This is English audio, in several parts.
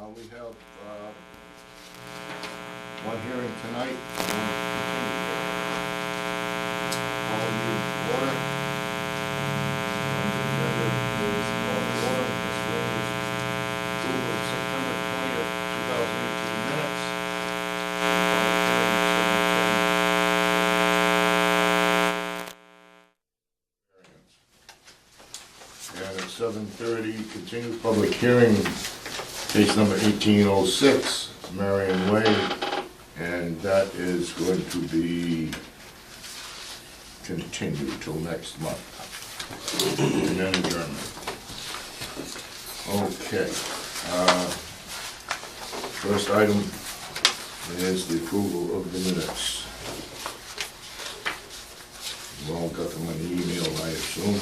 We have one hearing tonight. All you order. The agenda is on order. This is approval of September 20th, 2018 minutes. And at 7:30, continued public hearing. Case number 1806, Marion Way, and that is going to be continued till next month. And then adjournment. Okay. First item is the approval of the minutes. You all got them on the email, I assume.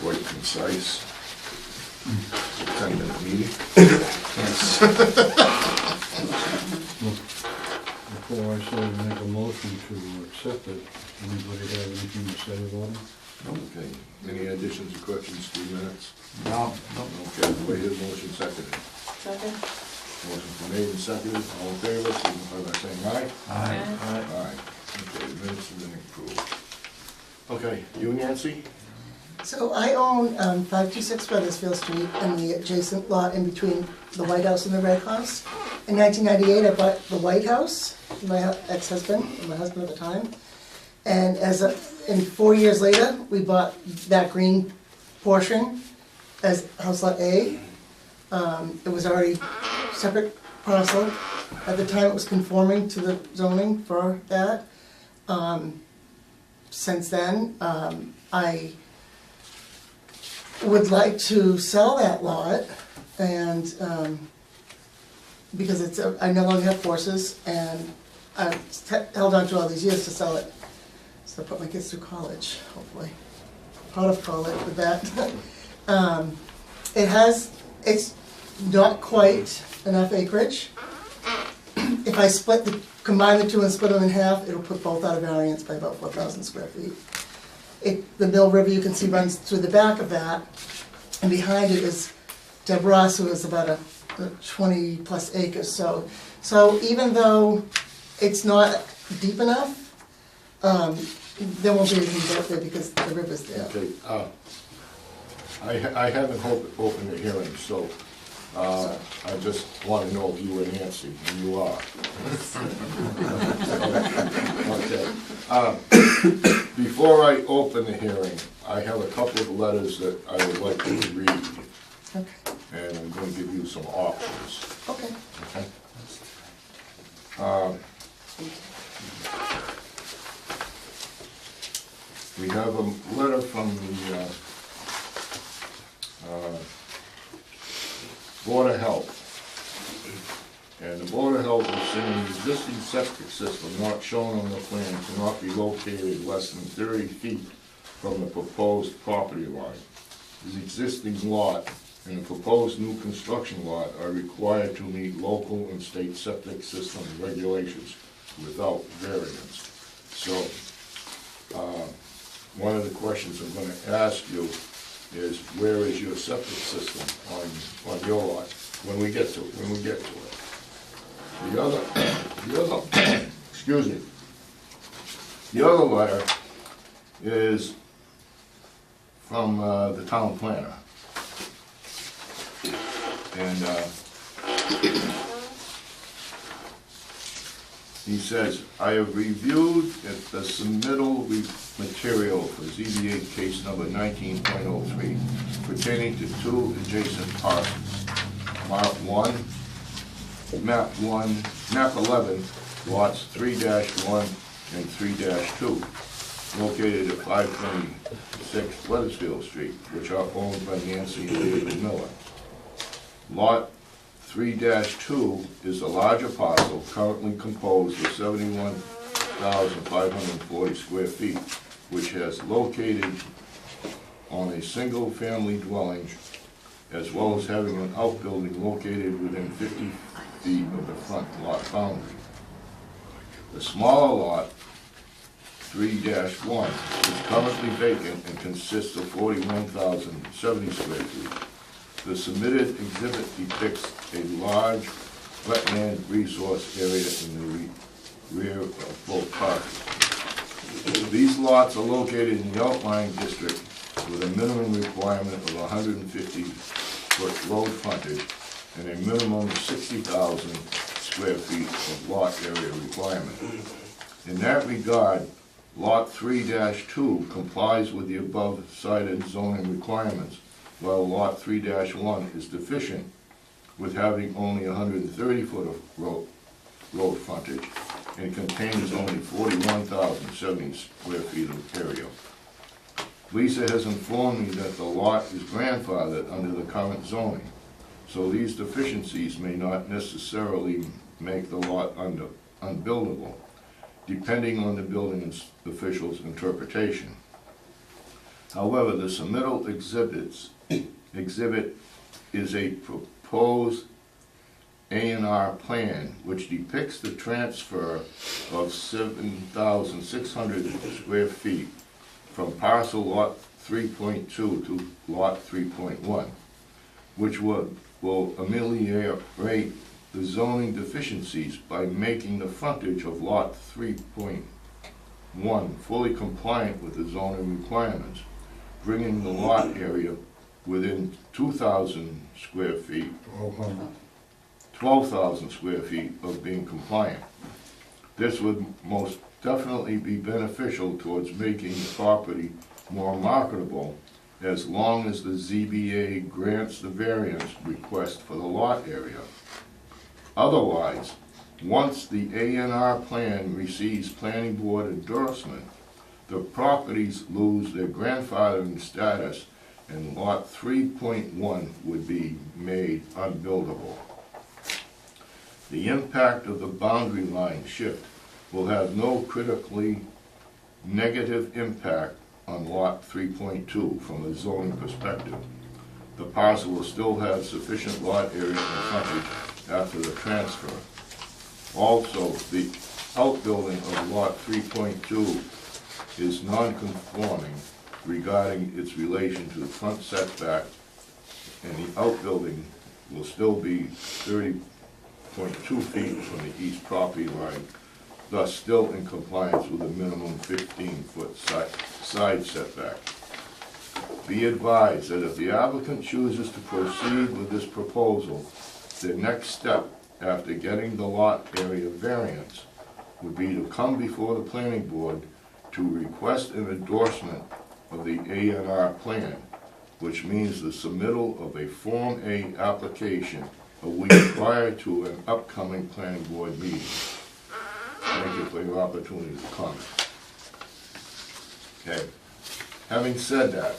Quite concise. 10-minute meeting. Before I say make a motion to accept it, anybody have anything to say about it? Okay, any additions or corrections to the minutes? No. Okay, the way his motion seconded. Second? Motion been made and seconded, all in favor, signify by saying aye. Aye. Aye. Okay, the minutes have been approved. Okay, you Nancy? So I own 526 Weathersfield Street and the adjacent lot in between the White House and the Red House. In 1998, I bought the White House, my ex-husband, and my husband at the time. And and 4 years later, we bought that green portion as House Lot A. It was already separate parcel. At the time, it was conforming to the zoning for that. Since then, I would like to sell that lot, and because I no longer have horses, and I've held on to all these years to sell it, so I put my kids through college, hopefully, out of college with that. It's not quite enough acreage. If I combine the two and split them in half, it'll put both out of variance by about 4,000 square feet. The Mill River, you can see, runs through the back of that, and behind it is Debros, who is about a 20 plus acres. So even though it's not deep enough, there won't be anything built there because the river's there. Okay, I haven't opened the hearing, so I just want to know if you were Nancy, and you are. Okay. Before I open the hearing, I have a couple of letters that I would like to read, Okay. and I'm going to give you some options. Okay. Okay? We have a letter from the Board of Health. And the Board of Health is saying the existing septic system not shown on the plan cannot be located less than 30 feet from the proposed property line. The existing lot and the proposed new construction lot are required to meet local and state septic system regulations without variance. So, one of the questions I'm going to ask you is, where is your septic system on your lot? When we get to it. The other, excuse me. The other letter is from the town planner. And he says, I have reviewed the submittal material for ZBA case number 19.03 pertaining to two adjacent parcels. Map 11, lots 3-1 and 3-2, located at 526 Weathersfield Street, which are owned by Nancy and David Miller. Lot 3-2 is a larger parcel currently composed of 71,540 square feet, which has located on a single-family dwelling, as well as having an outbuilding located within 50 feet of the front lot boundary. The smaller lot, 3-1, is currently vacant and consists of 41,070 square feet. The submitted exhibit depicts a large wetland resource area in the rear of both parcels. These lots are located in the outlying district with a minimum requirement of 150-foot road frontage and a minimum of 60,000 square feet of lot area requirement. In that regard, Lot 3-2 complies with the above cited zoning requirements, while Lot 3-1 is deficient with having only 130 foot of road frontage and contains only 41,070 square feet of area. Lisa has informed me that the lot is grandfathered under the current zoning, so these deficiencies may not necessarily make the lot unbuildable, depending on the building official's interpretation. However, the submittal exhibit is a proposed A&R plan which depicts the transfer of 7,600 square feet from parcel lot 3.2 to lot 3.1, which will ameliorate the zoning deficiencies by making the frontage of lot 3.1 fully compliant with the zoning requirements, bringing the lot area within 2,000 square feet, 12,000 square feet of being compliant. This would most definitely be beneficial towards making the property more marketable as long as the ZBA grants the variance request for the lot area. Otherwise, once the A&R plan receives planning board endorsement, the properties lose their grandfathering status and lot 3.1 would be made unbuildable. The impact of the boundary line shift will have no critically negative impact on lot 3.2 from a zoning perspective. The parcel will still have sufficient lot area and frontage after the transfer. Also, the outbuilding of lot 3.2 is non-conforming regarding its relation to the front setback, and the outbuilding will still be 30.2 feet from the east property line, thus still in compliance with a minimum 15-foot side setback. Be advised that if the applicant chooses to proceed with this proposal, the next step after getting the lot area variance would be to come before the planning board to request an endorsement of the A&R plan, which means the submittal of a Form A application a week prior to an upcoming planning board meeting. Thank you for your opportunity to comment. Okay. Having said that,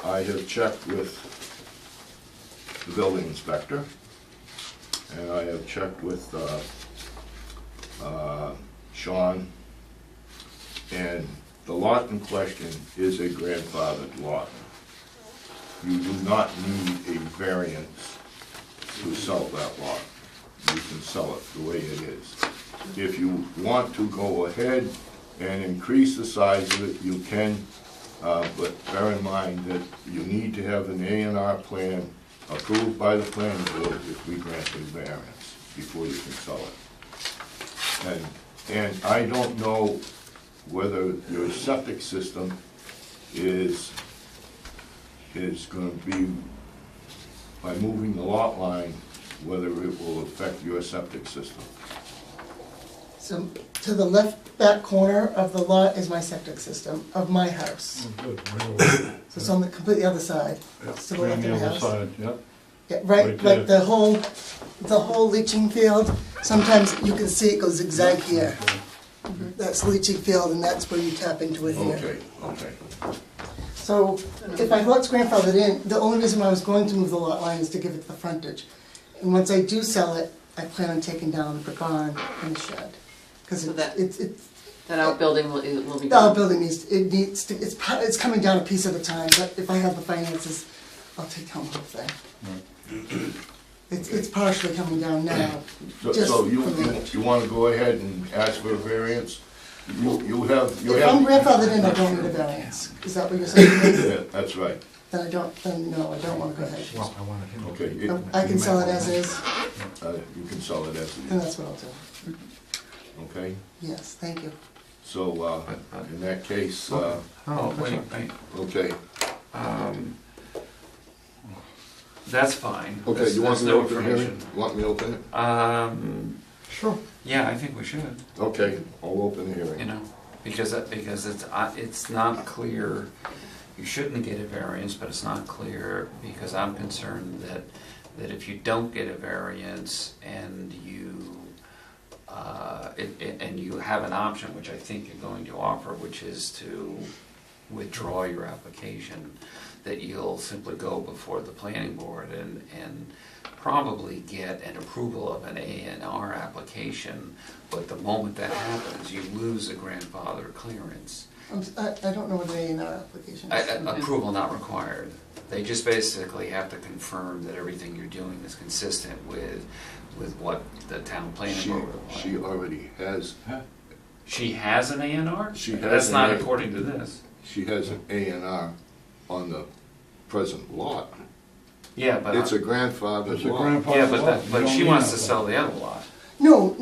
I have checked with the building inspector, and I have checked with Sean, and the lot in question is a grandfathered lot. You do not need a variance to sell that lot. You can sell it the way it is. If you want to go ahead and increase the size of it, you can, but bear in mind that you need to have an A&R plan approved by the planning board if we grant a variance before you can sell it. And I don't know whether your septic system is going to be, by moving the lot line, whether it will affect your septic system. So to the left back corner of the lot is my septic system of my house. Oh, good, right over there. So it's on the completely other side. Yep, It's to the left on of the the other house. side, yep. Yeah, right, Right like there. the whole leaching field, sometimes you can see it goes zigzag here. Okay. That's leaching field and that's where you tap into it here. Okay, okay. So if my lot's grandfathered in, the only reason why I was going to move the lot line is to give it the frontage. And once I do sell it, I plan on taking down the barn and the shed. Because So that- it's, That outbuilding will be the gone. outbuilding needs to, it's coming down a piece at a time, but if I have the finances, I'll take down the whole thing. It's partially coming down now, just So for you the. want to go ahead and ask for a variance? You have. If I'm grandfathered in, I don't need a variance. Is that what you're saying? Yeah, that's right. then no, I don't wanna go ahead. Well, I wanted him to. Okay, No, I can sell it as is, you can sell it as and it that's what I'll do. is, okay? Yes, thank you. So, in that case, Oh, Wait, okay, that's fine. okay, you want That's me to no open the hearing? information. You want me to open it? Sure. Yeah, I think we should, Okay, I'll open the you hearing. know, because it's not clear, you shouldn't get a variance, but it's not clear, because I'm concerned that if you don't get a variance and and you have an option, which I think you're going to offer, which is to withdraw your application, that you'll simply go before the planning board and probably get an approval of an A&R application, but the moment that happens, you lose a grandfather clearance. I don't know what an A&R application is. Approval not required. They just basically have to confirm that everything you're doing is consistent with what the town planning board would want. She already has, She has an A&R? She has That's an not A- according to this. she has an A and R on the present lot. Yeah, but. It's a grandfather's It's a lot. grandfather Yeah, lot. You but don't she need wants to that. sell the other lot. No,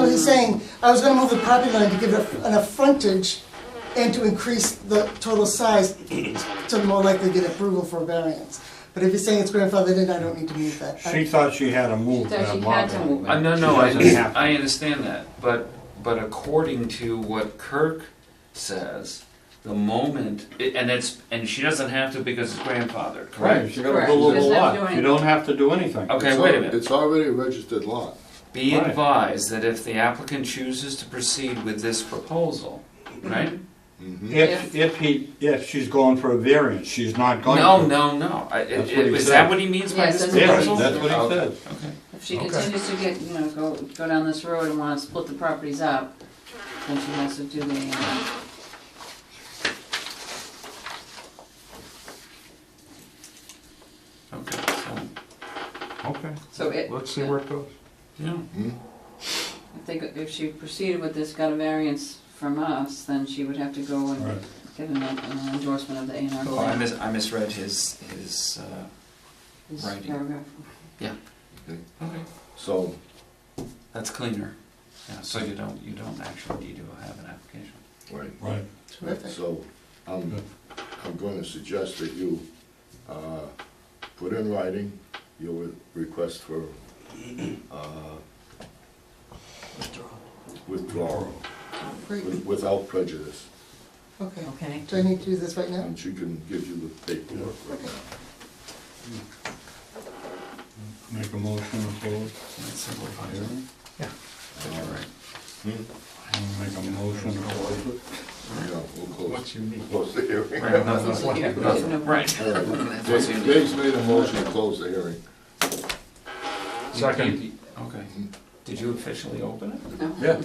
he's saying, I was gonna move the property line to give it enough frontage and to increase the total size to more likely get approval for a variance. But if you're saying it's grandfathered in, I don't need to move that. She thought she had to move She thought that she lot. had to move it. No, She I doesn't have to. I understand that, but according to what Kirk says, the moment, and she doesn't have to because it's grandfathered, Right, correct? she got a Correct. little She doesn't have to do lot. You anything. don't have to do anything. Okay, It's wait a al- minute. It's already a registered lot. Be Right. advised that if the applicant chooses to proceed with this proposal, right? Mhm. If she's going for a variance, she's not going to. No. That's what he Is said. that what he means by Yes, this that's what he proposal? Yes, that's what he Okay, said. Okay. If she Okay. continues to get, go down this road and wanna split the properties up, then she has to do the A&R. Okay, Okay, So it. let's see where it goes. yeah. Hmm? If she proceeded with this, got a variance from us, then she would have to go and Right. get an endorsement of the A&R Oh, I plan. I misread his, This writing. paragraph. okay, So, that's cleaner. Yeah, so you don't actually need to have an application. right, Right. Terrific. so I'm going to suggest that you put in writing your request for withdrawal Great, without prejudice, okay. Okay. Do I need to do this right now? and she can give you the paperwork right Okay. now. Make a motion to close That's simplified. hearing. But you're right. Make a motion to close it. Yeah, we'll close, What's unique? close the hearing. Right, no, So no, here, no, there's no- right. All right. That's what's Dave- unique. Dave's made a motion to close the hearing. Second. Okay. Did you officially open it? No? Yeah,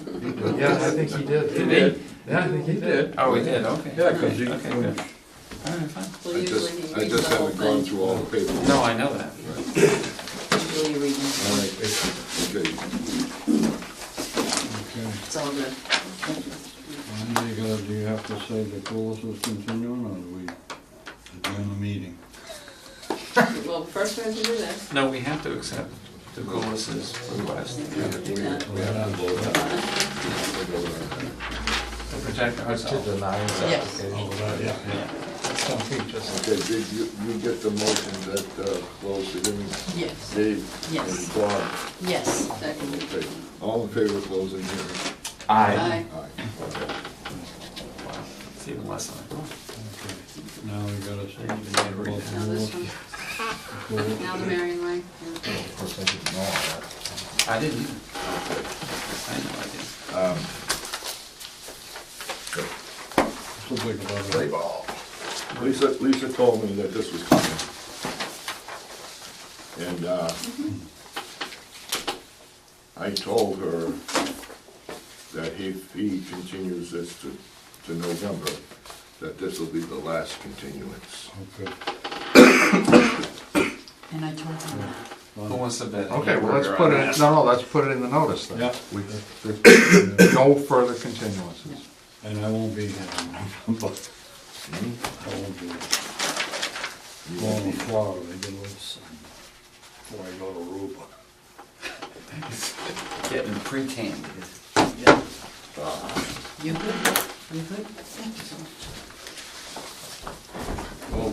yeah, I think he did. Did he? Yeah, I think he did. Oh, we did, okay. Yeah, 'cause you- Okay, good. All right, fine. Well, I usually just, he I reads just the whole haven't gone thing. through all the paperwork. No, I know that. Usually you read them. All right, okay. Okay. It's all good. Do you have to say the course is continuing, or do we adjourn the meeting? Well, first we have to do this. No, we have to accept the Goulas's request We have to vote on it. to protect To ourselves. deny his Yes. application. Yeah. Some features. Okay, did you get the motion that closed the hearing? Yes. Dave? Yes. And Bob? Yes. Second. Okay, all in favor of closing hearing? Aye. Aye. Aye. Okay. Wow, it's even less than I thought. Okay. Now we gotta say Even made her read it. Now this one. Now the Marion way. Of course, I didn't know all that. I didn't either. I had no idea. Looks like about Play a- ball. Lisa told me that this was coming. And I told her that if he continues this to November, that this will be the last continuance. Okay. And I told him that. Who wants to bet? Okay, well, let's put it, let's put it in the notice then. Yeah. There's no further continuances. And I won't be here in November. Hmm? I won't be here. Going to Florida, I get a little sun before I go to Aruba. Getting pre-canned. You good? You good? Thank you so much.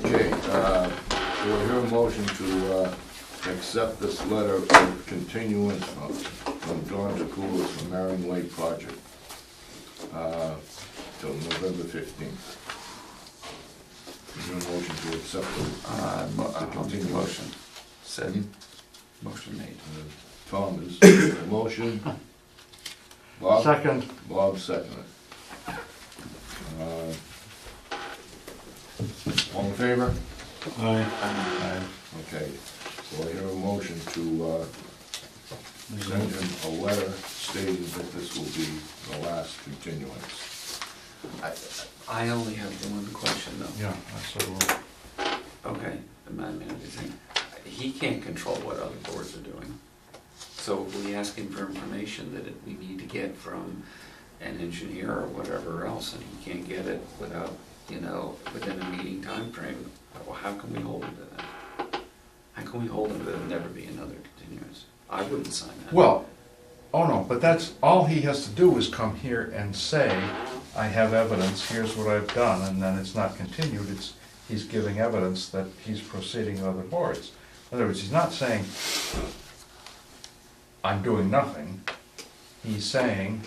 Okay, do I hear a motion to accept this letter of continuance from Dawn DeCoulis from Marion Way project till November 15th? Is there a motion to accept the Motion. Said, motion made. Tom is the motion. Bob? Second. Bob seconded. All in favor? Aye. Okay, so I hear a motion to send him a letter stating that this will be the last continuance. I only have the one question though. Yeah, that's what Okay, the man manager thing. He can't control what other boards are doing. So if we ask him for information that we need to get from an engineer or whatever else, and he can't get it without, within a meeting time frame, well, how can we hold him to that? How can we hold him to there never be another continuance? I wouldn't sign that. Well, oh no, but that's, all he has to do is come here and say, I have evidence, here's what I've done, and then it's not continued, he's giving evidence that he's proceeding with other boards. In other words, he's not saying, I'm doing nothing. He's saying,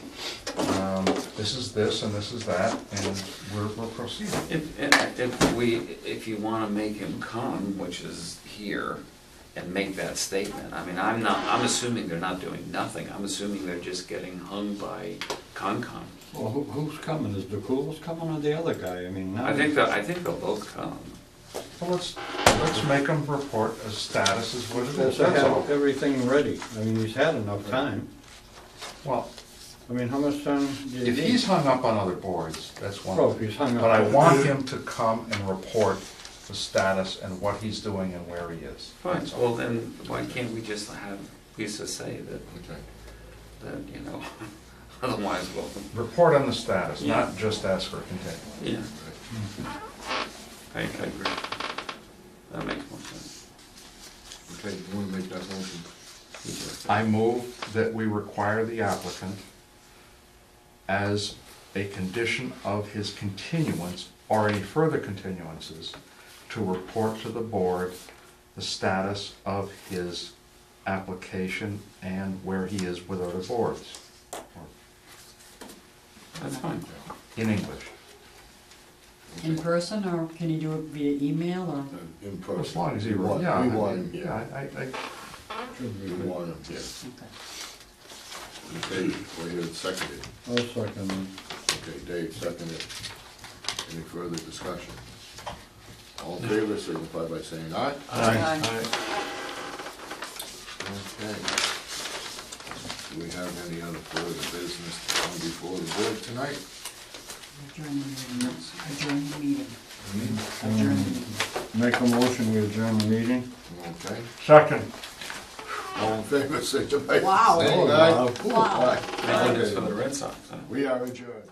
this is this and this is that, and we're proceeding. If you wanna make him come, which is here, and make that statement, I mean, I'm assuming they're not doing nothing, I'm assuming they're just getting hung by Concom. Well, who's coming? Is DeCoulis coming or the other guy? I mean, now. I think they'll both come. So let's make him report a status as what it is, Supposed to that's all. have everything ready. I mean, he's had enough time. Well, I mean, how much time did he if need? he's hung up on other boards, that's one Oh, thing. if he's hung up. But I want him to come and report the status and what he's doing and where he is. Fine, That's all. well then, why can't we just have Lisa say Okay. that, otherwise, well, Report on the status, Yeah. not just ask for a continuance. yeah. I agree. That makes more sense. Okay, you wanna make that motion? I move that we require the applicant, as a condition of his continuance or any further continuances, to report to the board the status of his application and where he is with other boards, That's fine. in English. In person, or can you do it via email, or? In person. As long as he, We want yeah, him here. yeah, We want him here. Okay. Okay, we hear it seconded. I'll second it. Okay, Dave seconded. Any further discussion? All in favor, signify by saying aye. Aye. Okay. Do we have any other further business to come before the board tonight? Adjourn the meeting. Adjourn the meeting. Adjourn the meeting. Make a motion, we adjourn the meeting. Okay. Second. All in favor, signify by Wow. saying aye. Wow. Wow. Thank goodness for the Red Sox, huh? We are adjourned.